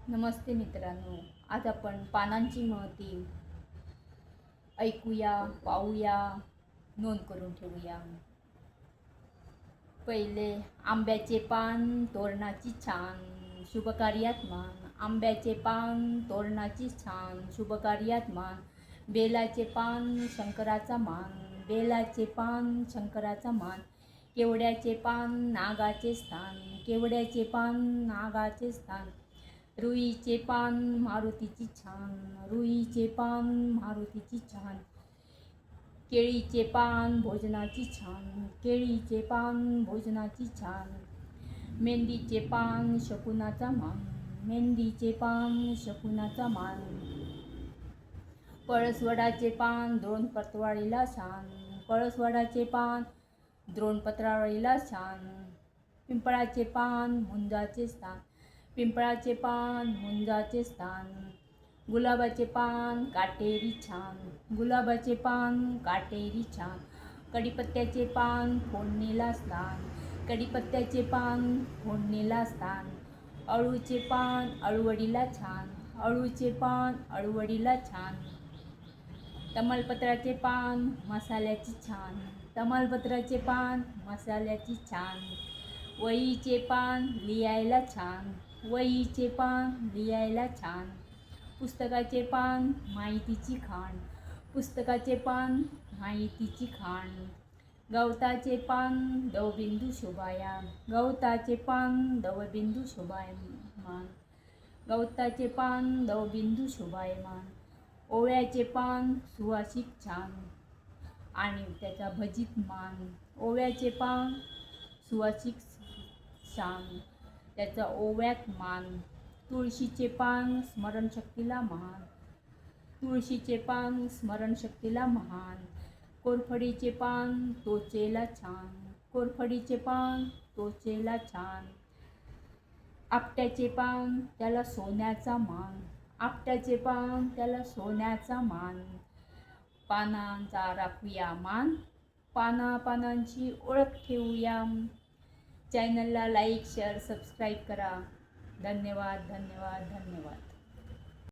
नमस्ते मित्रांनो, आज आपण पानांची महती ऐकूया, पाहूया, नोंद करून ठेवूया. पहिले, आंब्याचे पान तोरणाची छान शुभकार्यात मान. आंब्याचे पान तोरणाची छान शुभकार्यात मान. बेलाचे पान शंकराचा मान. बेलाचे पान शंकराचा मान. केवड्याचे पान नागाचे स्थान. केवड्याचे पान नागाचे स्थान. रुईचे पान मारुतीची छान. रुईचे पान मारुतीची छान. केळीचे पान भोजनाची छान. केळीचे पान भोजनाची छान. मेंदीचे पान शकुनाचा मान. मेंदीचे पान शकुनाचा मान. पळसवडाचे पान द्रोणपत्रावळीला छान. पळसवडाचे पान द्रोणपत्रावळीला छान. पिंपळाचे पान मुंजाचे स्थान. पिंपळाचे पान मुंजाचे स्थान. गुलाबाचे पान काटेरी छान. गुलाबाचे पान काटेरी छान. कढीपत्त्याचे पान फोडणीला स्थान. कढीपत्त्याचे पान फोडणीला स्थान. अळूचे पान अळूवडीला छान. अळूचे पान अळूवडीला छान. तमालपत्राचे पान मसाल्याची छान. तमालपत्राचे पान मसाल्याची छान. वहीचे पान लिहायला छान. वहीचे पान लिहायला छान. पुस्तकाचे पान माहितीची खाण. पुस्तकाचे पान माहितीची खाण. गवताचे पान दवबिंदू शोभायाम. गवताचे पान दवबिंदू शोभायमान. गवताचे पान दवबिंदू शोभायमान. ओव्याचे पान सुवासिक छान आणि त्याचा भजित मान. ओव्याचे पान सुवासिक छान, त्याचा ओव्यात मान. तुळशीचे पान स्मरणशक्तीला महान. तुळशीचे पान स्मरणशक्तीला महान. कोरफडीचे पान त्वचेला छान. कोरफडीचे पान त्वचेला छान. आपट्याचे पान त्याला सोन्याचा मान. आपट्याचे पान त्याला सोन्याचा मान. पानांचा राखूया मान. पानांची ओळख ठेवूया. चॅनलला लाईक, शेअर, सबस्क्राईब करा. धन्यवाद धन्यवाद धन्यवाद.